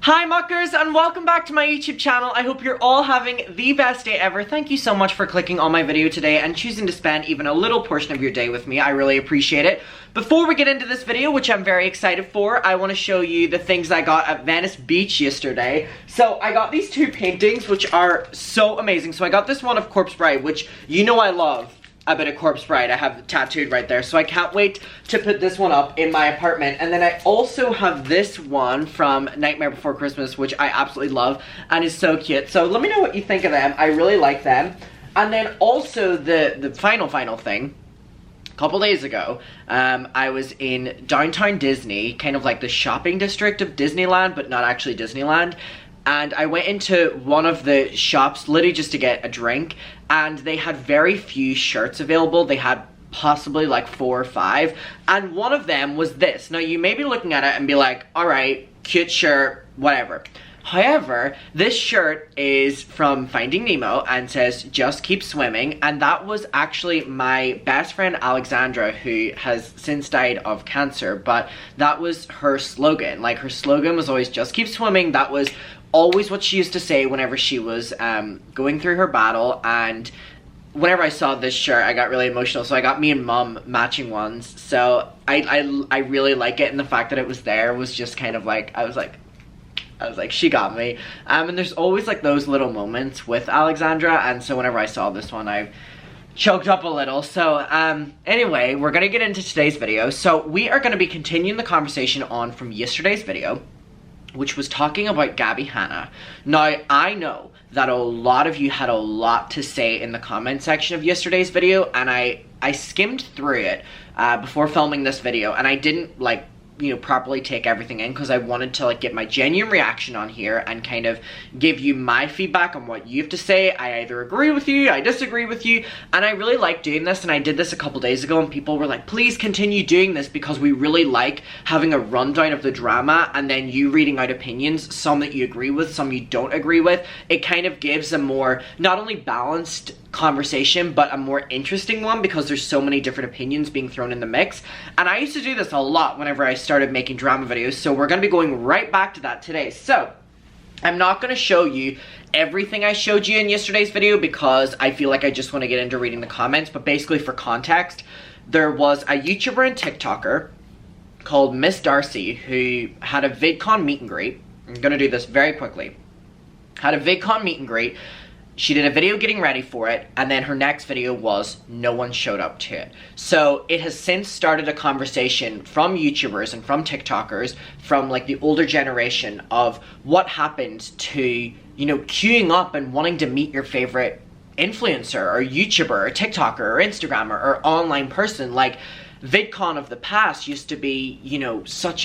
Hi muckers, and welcome back to my YouTube channel. I hope you're all having the best day ever. Thank you so much for clicking on my video today and choosing to spend even a little portion of your day with me. I really appreciate it. Before we get into this video, which I'm very excited for, I want to show you the things I got at Venice Beach yesterday. So I got these two paintings, which are so amazing. So I got this one of Corpse Bride, which you know I love. A bit of Corpse Bride. I have it tattooed right there, so I can't wait to put this one up in my apartment. And then I also have this one from Nightmare Before Christmas, which I absolutely love and is so cute. So let me know what you think of them. I really like them. And then also the final thing. A couple days ago, I was in downtown Disney, kind of like the shopping district of Disneyland, but not actually Disneyland. And I went into one of the shops literally just to get a drink, and they had very few shirts available. They had possibly like 4 or 5, and one of them was this. Now you may be looking at it and be like, alright, cute shirt, whatever. However, this shirt is from Finding Nemo and says, just keep swimming, and that was actually my best friend Alexandra, who has since died of cancer, but that was her slogan. Like, her slogan was always, just keep swimming. That was always what she used to say whenever she was going through her battle. And whenever I saw this shirt, I got really emotional, so I got me and mom matching ones. So I really like it, and the fact that it was there was just kind of like, I was like, she got me. And there's always like those little moments with Alexandra, and so whenever I saw this one, I choked up a little. So anyway, we're gonna get into today's video. So we are gonna be continuing the conversation on from yesterday's video, which was talking about Gabbie Hanna. Now, I know that a lot of you had a lot to say in the comment section of yesterday's video, and I skimmed through it before filming this video, and I didn't, like, you know, properly take everything in because I wanted to, like, get my genuine reaction on here and kind of give you my feedback on what you have to say. I either agree with you, I disagree with you, and I really like doing this. And I did this a couple days ago, and people were like, please continue doing this, because we really like having a rundown of the drama and then you reading out opinions, some that you agree with, some you don't agree with. It kind of gives a more, not only balanced conversation, but a more interesting one, because there's so many different opinions being thrown in the mix. And I used to do this a lot whenever I started making drama videos, so we're going to be going right back to that today. So I'm not going to show you everything I showed you in yesterday's video, because I feel like I just want to get into reading the comments. But basically, for context, there was a YouTuber and TikToker called Miss Darcy who had a VidCon meet and greet. I'm going to do this very quickly. Had a VidCon meet and greet. She did a video getting ready for it, and then her next video was no one showed up to it. So it has since started a conversation from YouTubers and from TikTokers, from like the older generation, of what happened to, you know, queuing up and wanting to meet your favorite influencer or YouTuber or TikToker or Instagrammer or online person. Like, VidCon of the past used to be, you know, such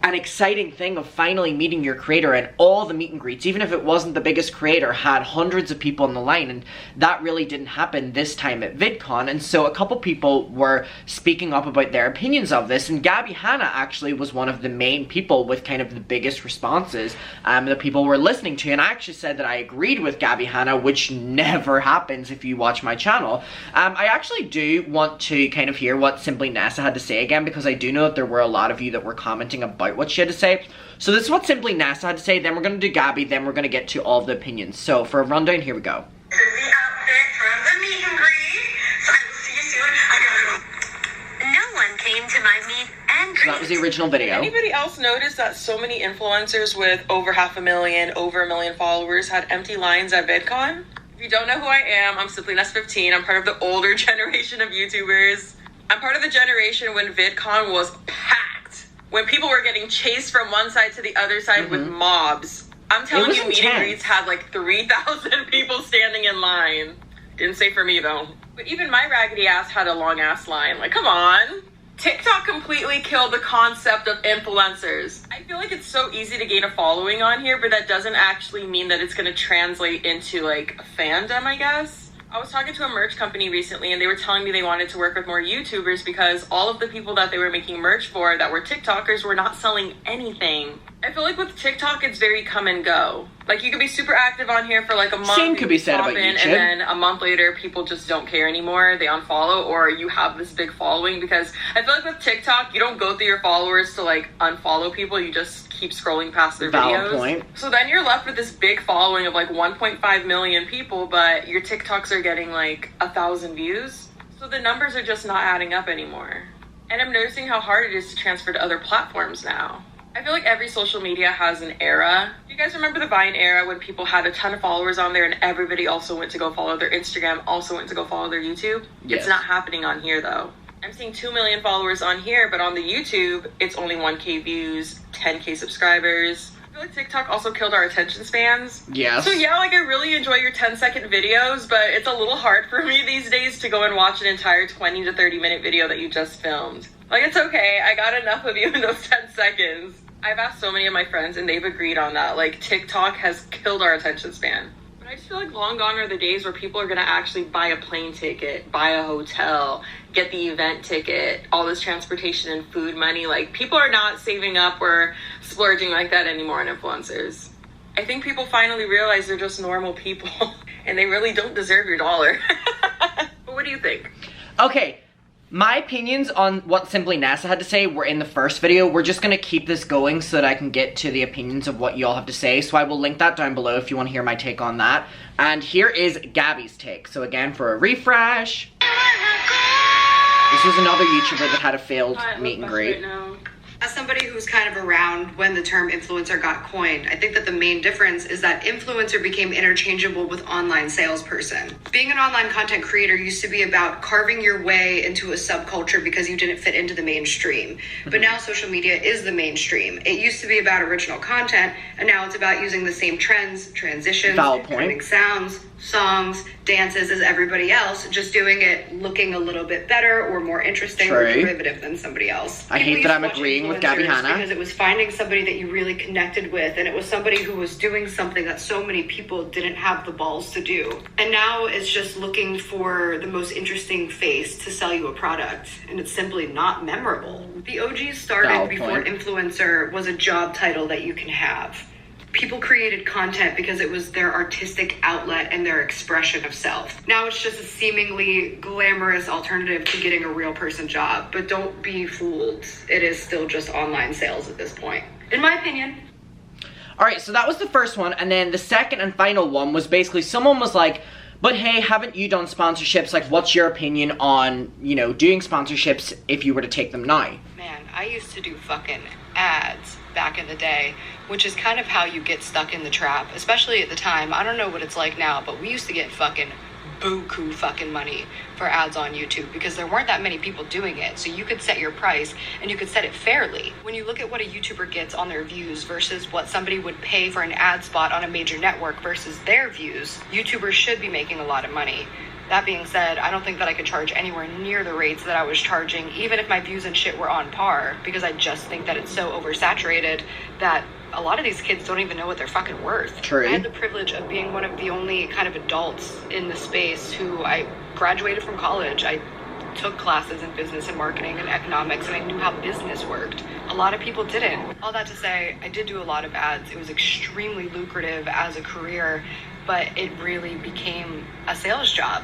an exciting thing of finally meeting your creator, and all the meet and greets, even if it wasn't the biggest creator, had hundreds of people in the line, and that really didn't happen this time at VidCon. And so a couple people were speaking up about their opinions of this, and Gabbie Hanna actually was one of the main people with kind of the biggest responses that people were listening to. And I actually said that I agreed with Gabbie Hanna, which never happens if you watch my channel. I actually do want to kind of hear what Simply Nessa had to say again, because I do know that there were a lot of you that were commenting about what she had to say. So this is what Simply Nessa had to say, then we're going to do Gabbie, then we're going to get to all of the opinions. So for a rundown, here we go. This is the outfit from the meet and greet. So I will see you soon. I gotta go. No one came to my meet and greet. So that was the original video. Anybody else notice that so many influencers with over 500,000, over 1 million followers had empty lines at VidCon? If you don't know who I am, I'm Simply Nessa 15. I'm part of the older generation of YouTubers. I'm part of the generation when VidCon was packed. When people were getting chased from one side to the other side with mobs. I'm telling you, meet and greets had like 3,000 people standing in line. Didn't say for me though. But even my raggedy ass had a long ass line. Like, come on. TikTok completely killed the concept of influencers. I feel like it's so easy to gain a following on here, but that doesn't actually mean that it's gonna translate into like a fandom, I guess. I was talking to a merch company recently, and they were telling me they wanted to work with more YouTubers because all of the people that they were making merch for that were TikTokers were not selling anything. I feel like with TikTok, it's very come and go. Like, you could be super active on here for like a month. Same could be said about YouTube. And then a month later, people just don't care anymore. They unfollow, or you have this big following. Because I feel like with TikTok, you don't go through your followers to like unfollow people. You just keep scrolling past their videos. Point. So then you're left with this big following of like 1.5 million people, but your TikToks are getting like 1,000 views. So the numbers are just not adding up anymore. And I'm noticing how hard it is to transfer to other platforms now. I feel like every social media has an era. Do you guys remember the Vine era when people had a ton of followers on there and everybody also went to go follow their Instagram, also went to go follow their YouTube? Yes. It's not happening on here though. I'm seeing 2 million followers on here, but on the YouTube, it's only 1K views, 10K subscribers. I feel like TikTok also killed our attention spans. Yes. So yeah, like I really enjoy your 10-second videos, but it's a little hard for me these days to go and watch an entire 20 to 30 minute video that you just filmed. Like, it's okay, I got enough of you in those 10 seconds. I've asked so many of my friends and they've agreed on that. Like, TikTok has killed our attention span. But I just feel like long gone are the days where people are gonna actually buy a plane ticket, buy a hotel, get the event ticket, all this transportation and food money. Like, people are not saving up or splurging like that anymore on influencers. I think people finally realize they're just normal people and they really don't deserve your dollar. But what do you think? Okay. My opinions on what Simply Nessa had to say were in the first video. We're just going to keep this going so that I can get to the opinions of what y'all have to say. So I will link that down below if you want to hear my take on that. And here is Gabby's take. So again, for a refresh. This was another YouTuber that had a failed meet and greet. As somebody who's kind of around when the term influencer got coined, I think that the main difference is that influencer became interchangeable with online salesperson. Being an online content creator used to be about carving your way into a subculture because you didn't fit into the mainstream. But now social media is the mainstream. It used to be about original content, and now it's about using the same trends, transitions, trending sounds, songs, dances as everybody else, just doing it looking a little bit better or more interesting or derivative than somebody else. I hate that I'm agreeing with Gabby Hanna. Because it was finding somebody that you really connected with, and it was somebody who was doing something that so many people didn't have the balls to do. And now it's just looking for the most interesting face to sell you a product, and it's simply not memorable. The OGs started before influencer was a job title that you can have. People created content because it was their artistic outlet and their expression of self. Now it's just a seemingly glamorous alternative to getting a real person job. But don't be fooled. It is still just online sales at this point, in my opinion. Alright, so that was the first one. And then the second and final one was basically someone was like, but hey, haven't you done sponsorships? Like, what's your opinion on, you know, doing sponsorships if you were to take them now? Man, I used to do fucking ads back in the day, which is kind of how you get stuck in the trap, especially at the time. I don't know what it's like now, but we used to get fucking buku fucking money for ads on YouTube because there weren't that many people doing it. So you could set your price and you could set it fairly. When you look at what a YouTuber gets on their views versus what somebody would pay for an ad spot on a major network versus their views, YouTubers should be making a lot of money. That being said, I don't think that I could charge anywhere near the rates that I was charging, even if my views and shit were on par, because I just think that it's so oversaturated that a lot of these kids don't even know what they're fucking worth. True. I had the privilege of being one of the only kind of adults in the space who I graduated from college. I took classes in business and marketing and economics, and I knew how business worked. A lot of people didn't. All that to say, I did do a lot of ads. It was extremely lucrative as a career, but it really became a sales job.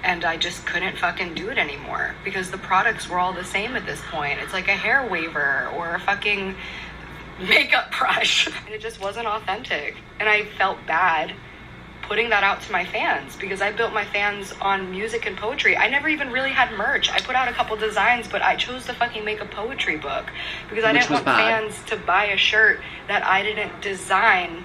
And I just couldn't fucking do it anymore because the products were all the same at this point. It's like a hair waver or a fucking makeup brush. And it just wasn't authentic. And I felt bad putting that out to my fans because I built my fans on music and poetry. I never even really had merch. I put out a couple designs, but I chose to fucking make a poetry book because I didn't want fans to buy a shirt that I didn't design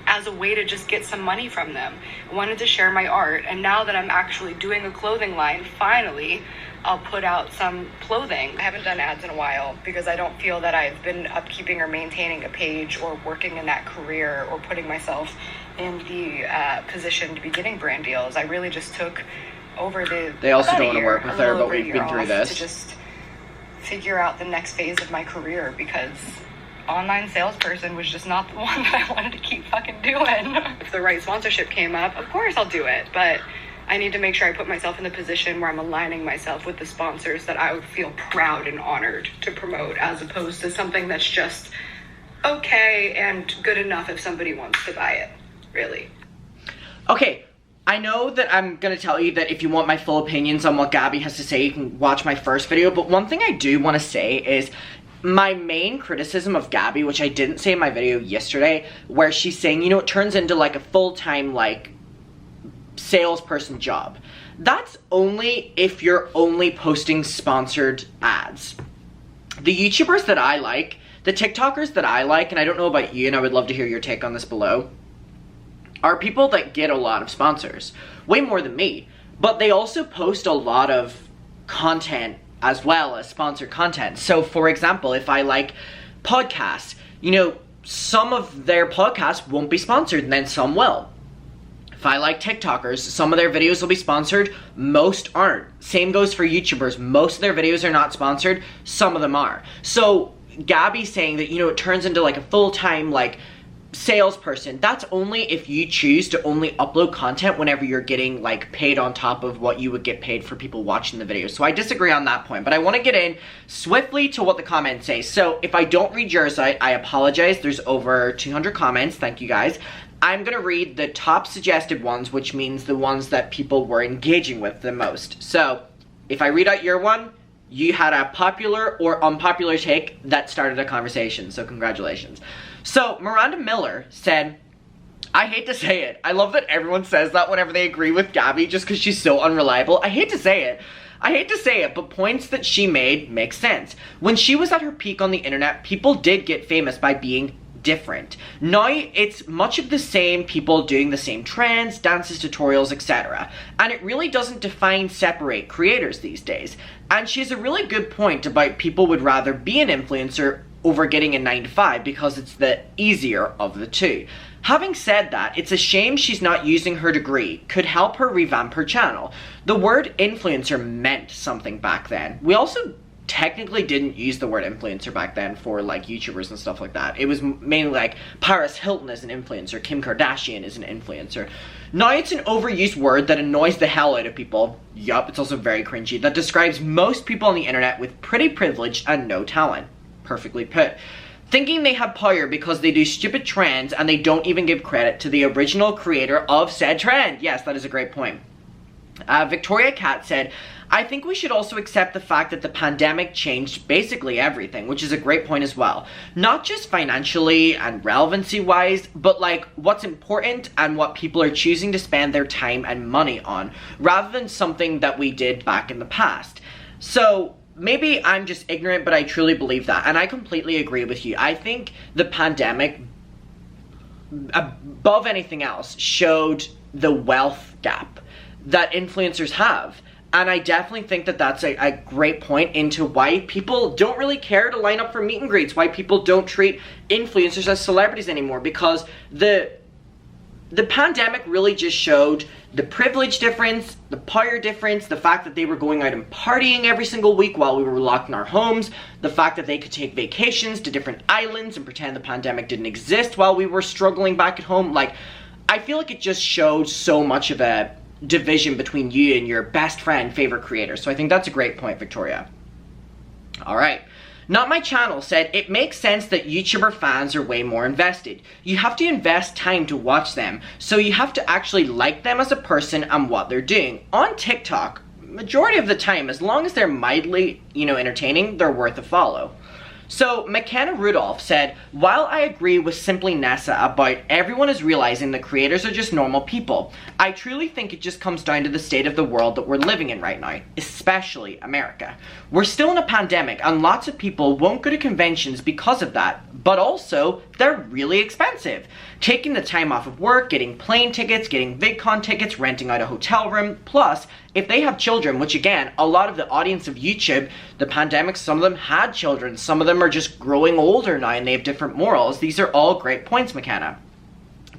as a way to just get some money from them. I wanted to share my art, and now that I'm actually doing a clothing line, finally, I'll put out some clothing. I haven't done ads in a while because I don't feel that I've been upkeeping or maintaining a page or working in that career or putting myself in the position to be getting brand deals. I really just took over They also don't want to work with her, but we've been through this. To just figure out the next phase of my career because online salesperson was just not the one that I wanted to keep fucking doing. If the right sponsorship came up, of course I'll do it, but I need to make sure I put myself in the position where I'm aligning myself with the sponsors that I would feel proud and honored to promote, as opposed to something that's just okay and good enough if somebody wants to buy it, really. Okay, I know that I'm gonna tell you that if you want my full opinions on what Gabby has to say, you can watch my first video, but one thing I do want to say is my main criticism of Gabby, which I didn't say in my video yesterday, where she's saying, you know, it turns into like a full-time like salesperson job. That's only if you're only posting sponsored ads. The YouTubers that I like, the TikTokers that I like, and I don't know about you, and I would love to hear your take on this below, are people that get a lot of sponsors. Way more than me. But they also post a lot of content as well as sponsored content. So for example, if I like podcasts, you know, some of their podcasts won't be sponsored and then some will. If I like TikTokers, some of their videos will be sponsored, most aren't. Same goes for YouTubers. Most of their videos are not sponsored, some of them are. So Gabby's saying that, you know, it turns into like a full-time like salesperson. That's only if you choose to only upload content whenever you're getting like paid on top of what you would get paid for people watching the video. So I disagree on that point, but I want to get in swiftly to what the comments say. So if I don't read yours, I apologize. There's over 200 comments. Thank you guys. I'm gonna read the top suggested ones, which means the ones that people were engaging with the most. So if I read out your one, you had a popular or unpopular take that started a conversation, so congratulations. So Miranda Miller said, I hate to say it. I love that everyone says that whenever they agree with Gabby just because she's so unreliable. I hate to say it, but points that she made make sense. When she was at her peak on the internet, people did get famous by being different. Now it's much of the same people doing the same trends, dances, tutorials, etc. And it really doesn't separate creators these days. And she has a really good point about people would rather be an influencer over getting a 9-to-5 because it's the easier of the two. Having said that, it's a shame she's not using her degree. Could help her revamp her channel. The word influencer meant something back then. We also technically didn't use the word influencer back then for like YouTubers and stuff like that. It was mainly like Paris Hilton is an influencer, Kim Kardashian is an influencer. Now it's an overused word that annoys the hell out of people. Yup, it's also very cringy. That describes most people on the internet with pretty privilege and no talent. Perfectly put. Thinking they have power because they do stupid trends and they don't even give credit to the original creator of said trend. Yes, that is a great point. Victoria Cat said, I think we should also accept the fact that the pandemic changed basically everything, which is a great point as well. Not just financially and relevancy-wise, but like what's important and what people are choosing to spend their time and money on, rather than something that we did back in the past. So maybe I'm just ignorant, but I truly believe that, and I completely agree with you. I think the pandemic, above anything else, showed the wealth gap that influencers have. And I definitely think that that's a great point into why people don't really care to line up for meet and greets, why people don't treat influencers as celebrities anymore, because the pandemic really just showed the privilege difference, the power difference, the fact that they were going out and partying every single week while we were locked in our homes, the fact that they could take vacations to different islands and pretend the pandemic didn't exist while we were struggling back at home. Like, I feel like it just showed so much of a division between you and your best friend favorite creator. So I think that's a great point, Victoria. All right. Not My Channel said, it makes sense that YouTuber fans are way more invested. You have to invest time to watch them, so you have to actually like them as a person and what they're doing. On TikTok, majority of the time, as long as they're mildly, entertaining, they're worth a follow. So McKenna Rudolph said, while I agree with Simply Nessa about everyone is realizing that creators are just normal people, I truly think it just comes down to the state of the world that we're living in right now, especially America. We're still in a pandemic and lots of people won't go to conventions because of that, but also they're really expensive. Taking the time off of work, getting plane tickets, getting VidCon tickets, renting out a hotel room, plus if they have children, which again, a lot of the audience of YouTube, the pandemic, some of them had children, some of them are just growing older now and they have different morals. These are all great points, McKenna.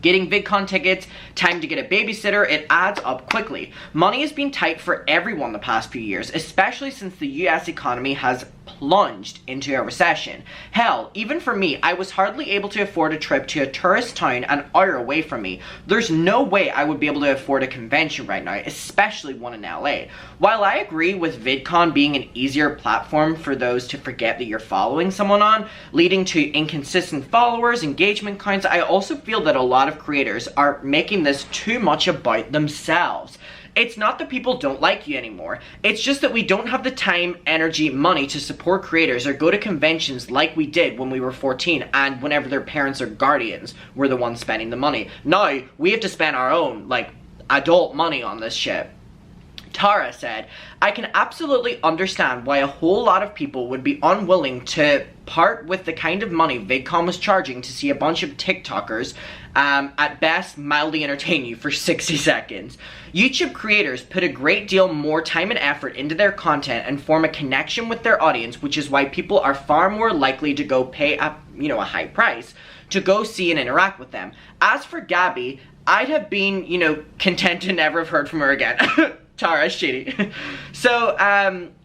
Getting VidCon tickets, time to get a babysitter, it adds up quickly. Money has been tight for everyone the past few years, especially since the US economy has plunged into a recession. Hell, even for me, I was hardly able to afford a trip to a tourist town an hour away from me. There's no way I would be able to afford a convention right now, especially one in LA. While I agree with VidCon being an easier platform for those to forget that you're following someone on, leading to inconsistent followers, engagement counts, I also feel that a lot of creators are making this too much about themselves. It's not that people don't like you anymore. It's just that we don't have the time, energy, money to support creators or go to conventions like we did when we were 14 and whenever their parents or guardians were the ones spending the money. Now, we have to spend our own, like, adult money on this shit. Tara said, I can absolutely understand why a whole lot of people would be unwilling to part with the kind of money VidCon was charging to see a bunch of TikTokers at best mildly entertain you for 60 seconds. YouTube creators put a great deal more time and effort into their content and form a connection with their audience, which is why people are far more likely to go pay a high price to go see and interact with them. As for Gabby, I'd have been, content to never have heard from her again. Tara, shitty. So,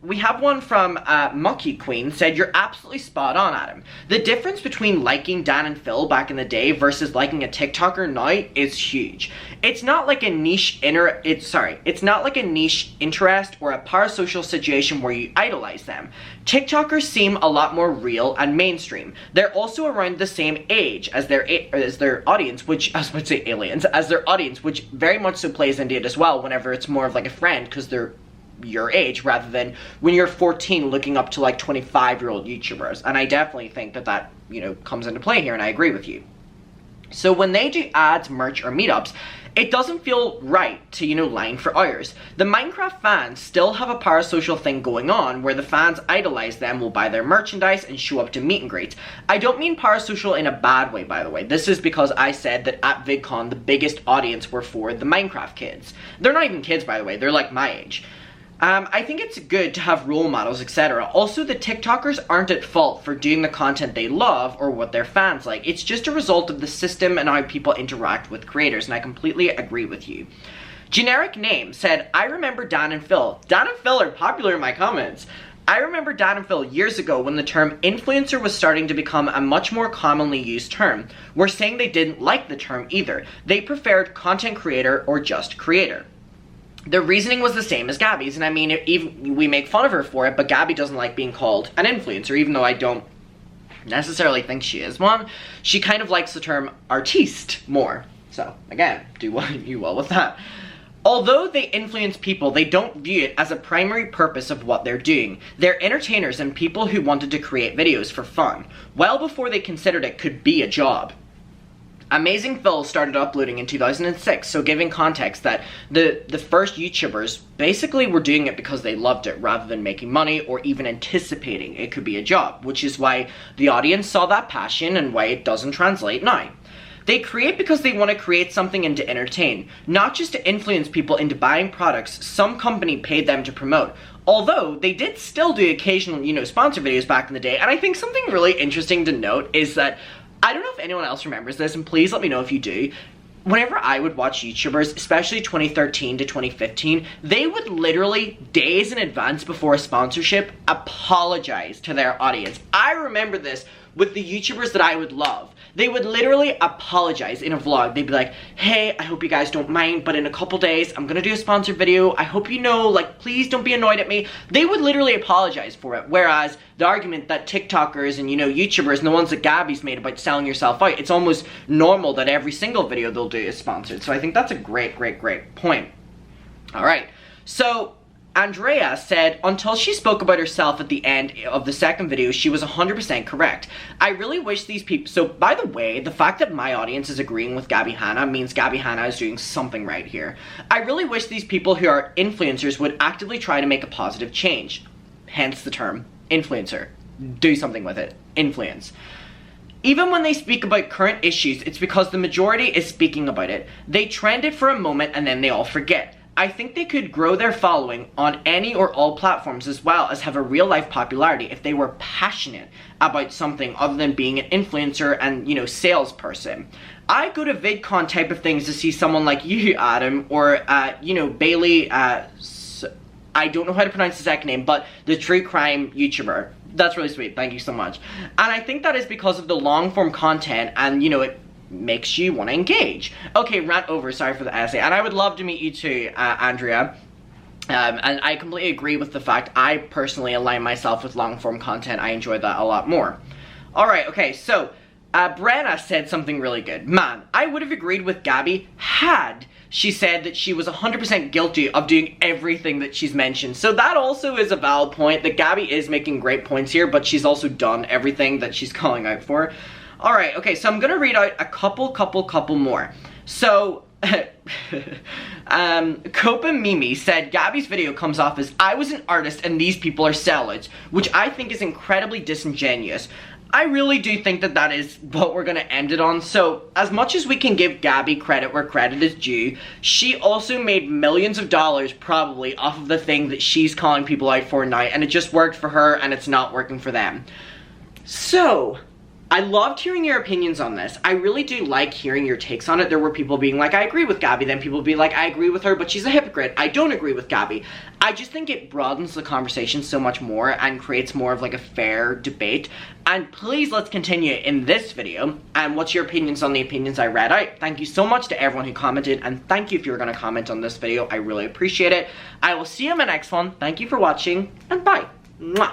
we have one from Mucky Queen said, you're absolutely spot on, Adam. The difference between liking Dan and Phil back in the day versus liking a TikToker now is huge. It's not like a niche it's not like a niche interest or a parasocial situation where you idolize them. TikTokers seem a lot more real and mainstream. They're also around the same age as their audience, which, I was about to say aliens, as their audience, which very much so plays into it as well whenever it's more of like a friend because they're your age rather than when you're 14 looking up to like 25-year-old YouTubers. And I definitely think that comes into play here, and I agree with you. So when they do ads, merch, or meetups, it doesn't feel right to, line for hours. The Minecraft fans still have a parasocial thing going on where the fans idolize them, will buy their merchandise, and show up to meet and greets. I don't mean parasocial in a bad way, by the way. This is because I said that at VidCon, the biggest audience were for the Minecraft kids. They're not even kids, by the way. They're like my age. I think it's good to have role models, etc. Also, the TikTokers aren't at fault for doing the content they love or what their fans like. It's just a result of the system and how people interact with creators, and I completely agree with you. Generic Name said, I remember Dan and Phil. Dan and Phil are popular in my comments. I remember Dan and Phil years ago when the term influencer was starting to become a much more commonly used term. We're saying they didn't like the term either. They preferred content creator or just creator. The reasoning was the same as Gabby's, and I mean, even we make fun of her for it, but Gabby doesn't like being called an influencer, even though I don't necessarily think she is one. She kind of likes the term artiste more. So, again, do what you will with that. Although they influence people, they don't view it as a primary purpose of what they're doing. They're entertainers and people who wanted to create videos for fun, well before they considered it could be a job. Amazing Phil started uploading in 2006, so giving context that the first YouTubers basically were doing it because they loved it rather than making money or even anticipating it could be a job, which is why the audience saw that passion and why it doesn't translate now. They create because they want to create something and to entertain, not just to influence people into buying products some company paid them to promote. Although, they did still do occasional, sponsor videos back in the day, and I think something really interesting to note is that I don't know if anyone else remembers this, and please let me know if you do. Whenever I would watch YouTubers, especially 2013 to 2015, they would literally, days in advance before a sponsorship, apologize to their audience. I remember this with the YouTubers that I would love. They would literally apologize in a vlog. They'd be like, hey, I hope you guys don't mind, but in a couple days, I'm gonna do a sponsored video. I hope you know, please don't be annoyed at me. They would literally apologize for it. Whereas the argument that TikTokers and, YouTubers and the ones that Gabby's made about selling yourself out, it's almost normal that every single video they'll do is sponsored. So I think that's a great, great, great point. All right, so Andrea said, until she spoke about herself at the end of the second video, she was 100% correct. I really wish these people, so by the way, the fact that my audience is agreeing with Gabby Hanna means Gabby Hanna is doing something right here. I really wish these people who are influencers would actively try to make a positive change. Hence the term influencer. Do something with it. Influence. Even when they speak about current issues, it's because the majority is speaking about it. They trend it for a moment and then they all forget. I think they could grow their following on any or all platforms as well as have a real life popularity if they were passionate about something other than being an influencer and, salesperson. I go to VidCon type of things to see someone like you, Adam, or, Bailey, I don't know how to pronounce the second name, but the true crime YouTuber. That's really sweet. Thank you so much. And I think that is because of the long form content, and you know, it makes you want to engage. Okay, rant over. Sorry for the essay. And I would love to meet you too, Andrea. And I completely agree with the fact I personally align myself with long form content. I enjoy that a lot more. Alright, okay, so Brenna said something really good. Man, I would have agreed with Gabby had she said that she was 100% guilty of doing everything that she's mentioned. So that also is a valid point, that Gabby is making great points here, but she's also done everything that she's calling out for. Alright, okay, so I'm gonna read out a couple more. So, Copa Mimi said Gabby's video comes off as I was an artist and these people are sellouts, which I think is incredibly disingenuous. I really do think that that is what we're gonna end it on. So, as much as we can give Gabby credit where credit is due, she also made millions of dollars probably off of the thing that she's calling people out for now, and it just worked for her and it's not working for them. So, I loved hearing your opinions on this. I really do like hearing your takes on it. There were people being like, I agree with Gabby, then people be like, I agree with her, but she's a hypocrite. I don't agree with Gabby. I just think it broadens the conversation so much more and creates more of like a fair debate. And please, let's continue in this video. And what's your opinions on the opinions I read out? Thank you so much to everyone who commented, and thank you if you're gonna comment on this video. I really appreciate it. I will see you in my next one. Thank you for watching, and bye. Mwah.